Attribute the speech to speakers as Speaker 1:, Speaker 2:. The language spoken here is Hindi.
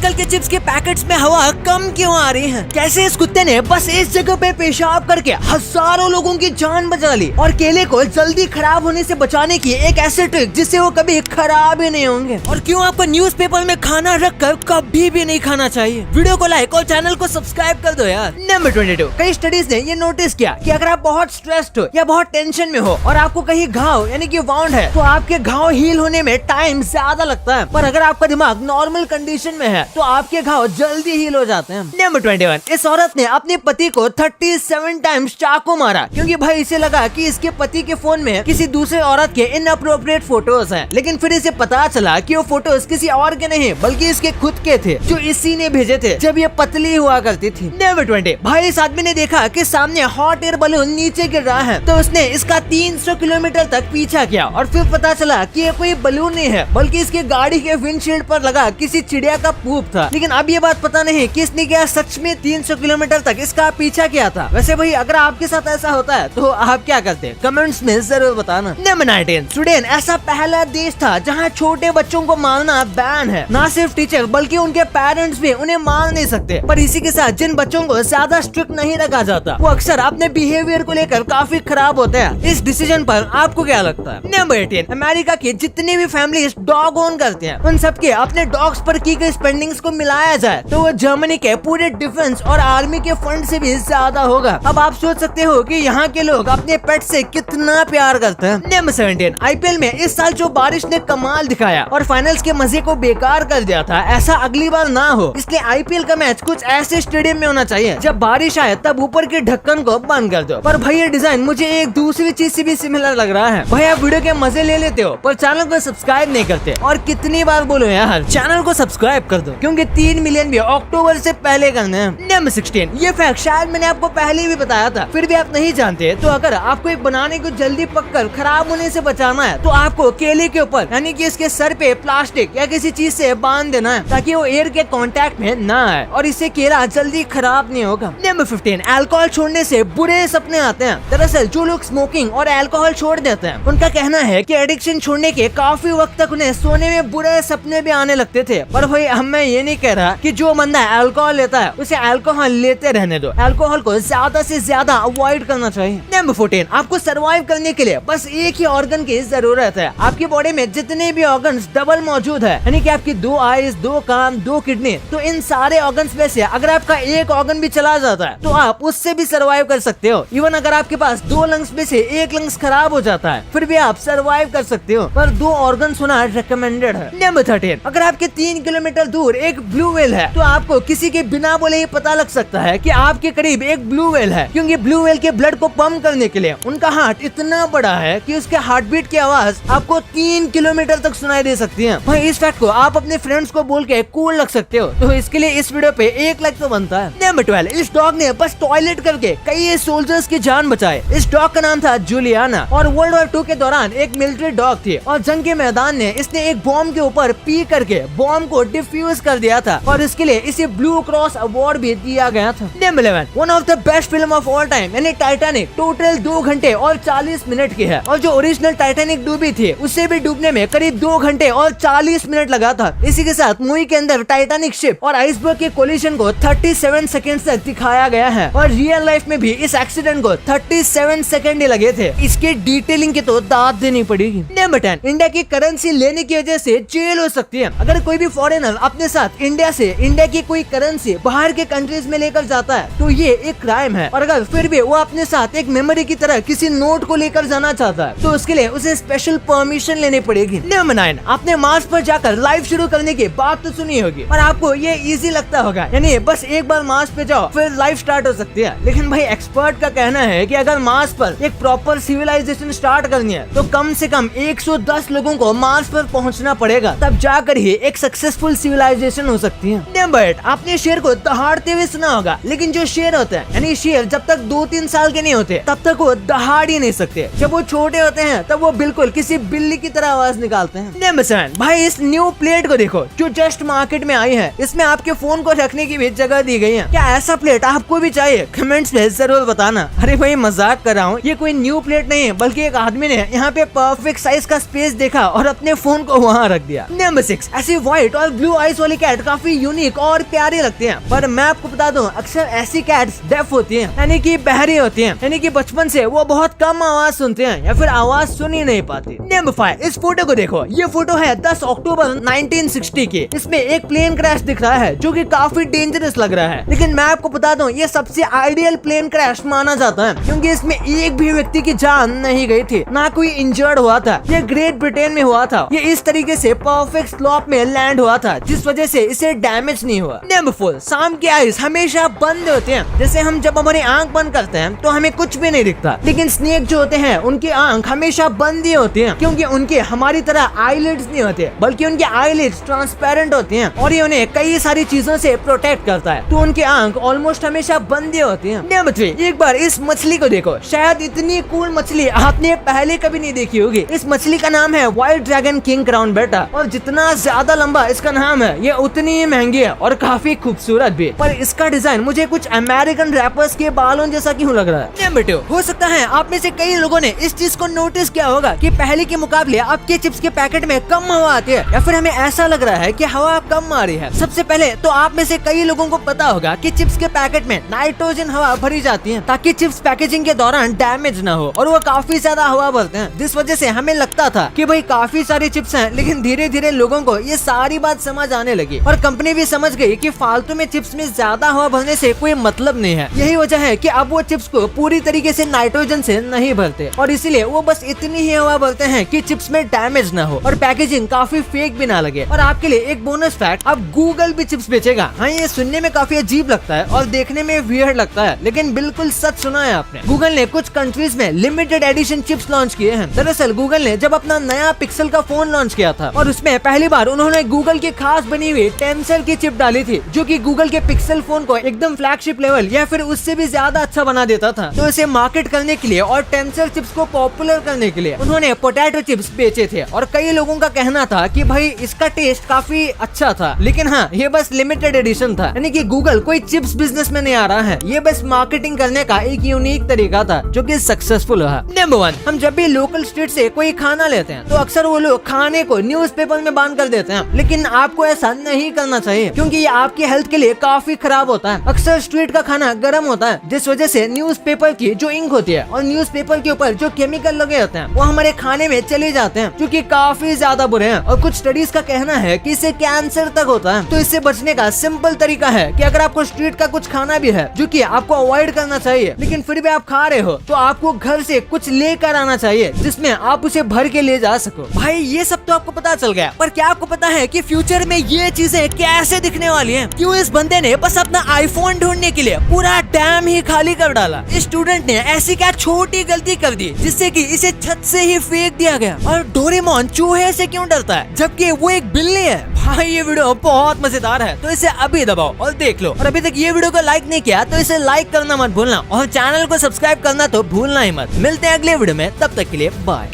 Speaker 1: आजकल के चिप्स के पैकेट्स में हवा कम क्यों आ रही है? कैसे इस कुत्ते ने बस इस जगह पे पेशाब करके हजारों लोगों की जान बचा ली और केले को जल्दी खराब होने से बचाने की एक ऐसी ट्रिक जिससे वो कभी खराब ही नहीं होंगे। और क्यों आपको न्यूज़पेपर में खाना रखकर कभी भी नहीं खाना चाहिए। वीडियो को लाइक और चैनल को सब्सक्राइब कर दो यार। नंबर 22, कई स्टडीज ने ये नोटिस किया कि अगर आप बहुत स्ट्रेस्ड हो या बहुत टेंशन में हो और आपको कहीं घाव यानी कि वाउंड है तो आपके घाव हील होने में टाइम ज्यादा लगता है, पर अगर आपका दिमाग नॉर्मल कंडीशन में है तो आपके घाव जल्दी हील हो जाते हैं। नंबर 21, इस औरत ने अपने पति को 37 टाइम्स चाकू मारा क्योंकि भाई इसे लगा कि इसके पति के फोन में किसी दूसरे औरत के इनअप्रोप्रिएट फोटोज हैं, लेकिन फिर इसे पता चला कि वो फोटोज किसी और के नहीं बल्कि इसके खुद के थे जो इसी ने भेजे थे जब ये पतली हुआ करती थी। नंबर 20, भाई इस आदमी ने देखा कि सामने हॉट एयर बलून नीचे गिर रहा है तो उसने इसका 300 किलोमीटर तक पीछा किया और फिर पता चला कि ये कोई बलून नहीं है बल्कि इसके गाड़ी के विंडशील्ड पर लगा किसी चिड़िया का पूप था। लेकिन अब ये बात पता नहीं कि इसने क्या सच में 300 किलोमीटर तक इसका पीछा किया था। वैसे भाई अगर आपके साथ ऐसा होता है तो आप क्या करते हैं? कमेंट्स में जरूर बताना। नंबर 19, स्वीडन ऐसा पहला देश था जहाँ छोटे बच्चों को मारना बैन है। ना सिर्फ टीचर बल्कि उनके पेरेंट्स भी उन्हें मार नहीं सकते, पर इसी के साथ जिन बच्चों को ज्यादा स्ट्रिक्ट नहीं रखा जाता वो अक्सर अपने बिहेवियर को लेकर काफी खराब होते हैं। इस डिसीजन पर आपको क्या लगता है? नंबर 18, अमेरिका की जितनी भी फैमिलीज डॉग ओन करते हैं उन सबके अपने डॉग्स पर की गई स्पेंडिंग्स को मिलाया जाए तो वो जर्मनी के पूरे डिफेंस और आर्मी के फंड से भी ज्यादा होगा। अब आप सोच सकते हो कि यहाँ के लोग अपने पेट से कितना प्यार करते हैं। नंबर 17, आईपीएल में इस साल जो बारिश ने कमाल दिखाया और फाइनल्स के मजे को बेकार कर दिया था, ऐसा अगली बार ना हो, इसलिए आईपीएल का मैच कुछ ऐसे स्टेडियम में होना चाहिए जब बारिश आए तब ऊपर के ढक्कन को बंद कर दो। पर भाई ये डिजाइन मुझे एक दूसरी चीज से भी सिमिलर लग रहा है। भाई आप वीडियो के मजे ले लेते हो पर चैनल को सब्सक्राइब नहीं करते, और कितनी बार बोलो यार चैनल को सब्सक्राइब कर दो क्योंकि 3 मिलियन भी अक्टूबर से पहले करने हैं। नंबर 16, ये फैक्ट शायद मैंने आपको पहले भी बताया था फिर भी आप नहीं जानते, तो अगर आपको एक बनाने को जल्दी पककर खराब होने से बचाना है तो आपको केले के ऊपर यानी कि इसके सर पे प्लास्टिक या किसी चीज से बांध देना है ताकि वो एयर के कांटेक्ट में ना आए और इससे केला जल्दी खराब नहीं होगा। नंबर 15, अल्कोहल छोड़ने से बुरे सपने आते हैं। दरअसल जो लोग स्मोकिंग और अल्कोहल छोड़ देते हैं उनका कहना है कि एडिक्शन छोड़ने के काफी वक्त तक उन्हें सोने में बुरे सपने भी आने लगते थे। पर भाई मैं ये नहीं कह रहा कि जो बंदा अल्कोहल लेता है उसे अल्कोहल लेते रहने दो, अल्कोहल को ज्यादा से ज्यादा अवॉइड करना चाहिए। नंबर 14, आपको सर्वाइव करने के लिए बस एक ही ऑर्गन की जरूरत है। आपकी बॉडी में जितने भी ऑर्गन्स डबल मौजूद है यानी कि आपकी 2 आईज, 2 कान, 2 किडनी, तो इन सारे ऑर्गन्स में से अगर आपका एक ऑर्गन भी चला जाता है तो आप उससे भी सर्वाइव कर सकते हो। इवन अगर आपके पास 2 लंग्स में से एक लंग्स खराब हो जाता है फिर भी आप सर्वाइव कर सकते हो, पर 2 ऑर्गन होना रिकमेंडेड है। नंबर 13, अगर आपके 3 किलोमीटर दूर एक ब्लू व्हेल है तो आपको किसी के बिना बोले ही पता लग सकता है कि आपके करीब एक ब्लू व्हेल है, क्योंकि ब्लू व्हेल के ब्लड को पंप करने के लिए उनका हार्ट इतना बड़ा है कि उसके हार्ट बीट की आवाज आपको 3 किलोमीटर तक सुनाई दे सकती है। भाई इस फैक्ट को आप अपने फ्रेंड्स को बोल के कूल लग सकते हो, तो इसके लिए इस वीडियो पे 1 लाइक तो बनता है। नंबर 12, इस डॉग ने बस टॉयलेट करके कई सोल्जर्स की जान बचाए। इस डॉग का नाम था जूलियाना और वर्ल्ड वॉर 2 के दौरान एक मिलिट्री डॉग थी और जंग के मैदान में इसने एक बॉम्ब के ऊपर पी करके बॉम्ब को डिफ्यूज कर दिया था और इसके लिए इसे ब्लू क्रॉस अवार्ड भी दिया गया था। Number 11, one of the best film of all time यानी टाइटैनिक टोटल 2 घंटे और 40 मिनट की है और जो ओरिजिनल टाइटैनिक डूबी थी उससे भी डूबने में करीब 2 घंटे और 40 मिनट लगा था। इसी के साथ मूवी के अंदर टाइटैनिक शिप और आइसबर्ग के कोलिजन को 37 सेकंड तक दिखाया गया है और रियल लाइफ में भी इस एक्सीडेंट को 37 सेकंड ही लगे थे। इसके डिटेलिंग की तो दाद देनी पड़ेगी। नंबर 10, इंडिया की करेंसी लेने की वजह से जेल हो सकती है। अगर कोई भी फॉरेनर अपने साथ इंडिया की कोई करेंसी बाहर के कंट्रीज में लेकर जाता है तो ये एक क्राइम है, और अगर फिर भी वो अपने साथ एक मेमोरी की तरह किसी नोट को लेकर जाना चाहता है तो उसके लिए उसे स्पेशल परमिशन लेनी पड़ेगी। नंबर 9, आपने मार्स पर जाकर लाइफ शुरू करने की बात तो सुनी होगी और आपको ये इजी लगता होगा यानी बस एक बार मार्स पे जाओ फिर लाइफ स्टार्ट हो सकती है। लेकिन भाई एक्सपर्ट का कहना है कि अगर मार्स पर एक प्रॉपर सिविलाइजेशन स्टार्ट करनी है तो कम से कम 110 लोगों को मार्स पर पहुंचना पड़ेगा, तब जाकर ही एक सक्सेसफुल सिविलाइजेशन हो सकती है। नंबर 8, आपने शेर को दहाड़ते हुए सुना होगा, लेकिन जो शेर होते हैं यानी शेर जब तक 2-3 साल के नहीं होते तब तक वो दहाड़ ही नहीं सकते। जब वो छोटे होते हैं तब वो बिल्कुल किसी बिल्ली की तरह आवाज निकालते हैं। नंबर 7, भाई इस न्यू प्लेट को देखो जो जस्ट मार्केट में आई है। इसमें आपके फोन को रखने की भी जगह दी गई है। क्या ऐसा प्लेट आपको भी चाहिए? कमेंट्स में जरूर बताना। अरे भाई मजाक कर रहा हूँ, ये कोई न्यू प्लेट नहीं है बल्कि एक आदमी ने यहाँ पे परफेक्ट साइज का स्पेस देखा और अपने फोन को वहाँ रख दिया। नंबर 6, ऐसी व्हाइट और ब्लू आइस वाली वाली कैट काफी यूनिक और प्यारी लगती है, पर मैं आपको बता दूं अक्सर ऐसी कैट्स डेफ होती हैं, यानी कि बहरी होती हैं, यानी कि बचपन से वो बहुत कम आवाज सुनते हैं या फिर आवाज सुन ही नहीं पाती। नंबर 5, इस फोटो को देखो। ये फोटो है 10 अक्टूबर 1960 की। इसमें एक प्लेन क्रैश दिख रहा है जो कि काफी डेंजरस लग रहा है, लेकिन मैं आपको बता दूं ये सबसे आइडियल प्लेन क्रैश माना जाता है, क्योंकि इसमें एक भी व्यक्ति की जान नहीं गई थी, ना कोई इंजर्ड हुआ था। ये ग्रेट ब्रिटेन में हुआ था। ये इस तरीके से परफेक्ट स्लोप में लैंड हुआ था, जिस वजह से इसे डैमेज नहीं हुआ। नंबर 4, शाम के आइज हमेशा बंद होते हैं। जैसे हम जब हमारी आंख बंद करते हैं तो हमें कुछ भी नहीं दिखता, लेकिन स्नेक जो होते हैं उनकी आंख हमेशा बंद ही होती है, क्योंकि उनके हमारी तरह आईलिड्स नहीं होते, बल्कि उनके आईलिड्स ट्रांसपेरेंट होती हैं और ये उन्हें कई सारी चीजों से प्रोटेक्ट करता है, तो उनकी आंख ऑलमोस्ट हमेशा बंद ही होती है। नंबर 3, एक बार इस मछली को देखो। शायद इतनी कूल मछली आपने पहले कभी नहीं देखी होगी। इस मछली का नाम है व्हाइट ड्रैगन किंग क्राउन बेटा, और जितना ज्यादा लंबा इसका नाम है ये उतनी ही महंगी है और काफी खूबसूरत भी। पर इसका डिजाइन मुझे कुछ अमेरिकन रैपर्स के बालों जैसा क्यों लग रहा है। नंबर 2, हो सकता है आप में से कई लोगों ने इस चीज को नोटिस किया होगा कि पहले के मुकाबले अब के चिप्स के पैकेट में कम हवा आती है, या फिर हमें ऐसा लग रहा है कि हवा कम आ रही है। सबसे पहले तो आप में से कई लोगों को पता होगा कि चिप्स के पैकेट में नाइट्रोजन हवा भरी जाती है, ताकि चिप्स पैकेजिंग के दौरान डैमेज न हो, और वो काफी ज्यादा हवा भरते हैं, जिस वजह से हमें लगता था कि भाई काफी सारे चिप्स हैं, लेकिन धीरे धीरे लोगों को ये सारी बात समझ आने लगी और कंपनी भी समझ गई कि फालतू में चिप्स में ज्यादा हवा भरने से कोई मतलब नहीं है। यही वजह है कि अब वो चिप्स को पूरी तरीके से नाइट्रोजन से नहीं भरते, और इसीलिए वो बस इतनी ही हवा भरते हैं कि चिप्स में डैमेज न हो और पैकेजिंग काफी फेक भी ना लगे। और आपके लिए एक बोनस फैक्ट, अब गूगल भी चिप्स बेचेगा। हाँ, ये सुनने में काफी अजीब लगता है और देखने में वियर्ड लगता है, लेकिन बिल्कुल सच सुना है आपने। गूगल ने कुछ कंट्रीज में लिमिटेड एडिशन चिप्स लॉन्च किए हैं। दरअसल गूगल ने जब अपना नया पिक्सल का फोन लॉन्च किया था, और उसमें पहली बार उन्होंने गूगल की खास बनी हुई टेंसेल की चिप डाली थी, जो कि गूगल के पिक्सल फोन को एकदम फ्लैगशिप लेवल या फिर उससे भी ज्यादा अच्छा बना देता था। तो इसे मार्केट करने के लिए और टेंसेल चिप्स को पॉपुलर करने के लिए उन्होंने पोटैटो चिप्स बेचे थे, और कई लोगों का कहना था कि भाई इसका टेस्ट काफी अच्छा था, लेकिन हाँ, ये बस लिमिटेड एडिशन था, यानी कि गूगल कोई चिप्स बिजनेस में नहीं आ रहा है, ये बस मार्केटिंग करने का एक यूनिक तरीका था जो कि सक्सेसफुल रहा। नंबर 1, हम जब भी लोकल स्ट्रीट से कोई खाना लेते हैं तो अक्सर वो लोग खाने को न्यूज़पेपर में बांध कर देते हैं, लेकिन आपको ऐसा नहीं करना चाहिए, क्योंकि ये आपकी हेल्थ के लिए काफी खराब होता है। अक्सर स्ट्रीट का खाना गर्म होता है, जिस वजह से न्यूज़पेपर की जो इंक होती है और न्यूज़पेपर के ऊपर जो केमिकल लगे होते हैं वो हमारे खाने में चले जाते हैं, जो कि काफी ज्यादा बुरे हैं, और कुछ स्टडीज का कहना है कि इससे कैंसर तक होता है। तो इससे बचने का सिंपल तरीका है कि अगर आपको स्ट्रीट का कुछ खाना भी है जो कि आपको अवॉइड करना चाहिए, लेकिन फिर भी आप खा रहे हो, तो आपको घर से कुछ लेकर आना चाहिए जिसमें आप उसे भर के ले जा सको। भाई ये सब तो आपको पता चल गया, पर क्या आपको पता है कि फ्यूचर में ये चीजें कैसे दिखने वाली हैं? क्यों इस बंदे ने बस अपना आईफोन ढूंढने के लिए पूरा डैम ही खाली कर डाला। इस स्टूडेंट ने ऐसी क्या छोटी गलती कर दी जिससे कि इसे छत से ही फेंक दिया गया। और डोरेमोन चूहे से क्यों डरता है जबकि वो एक बिल्ली है? भाई ये वीडियो बहुत मजेदार है, तो इसे अभी दबाओ और देख लो। और अभी तक ये वीडियो को लाइक नहीं किया तो इसे लाइक करना मत भूलना, और चैनल को सब्सक्राइब करना तो भूलना ही मत। मिलते हैं अगले वीडियो में, तब तक के लिए बाय।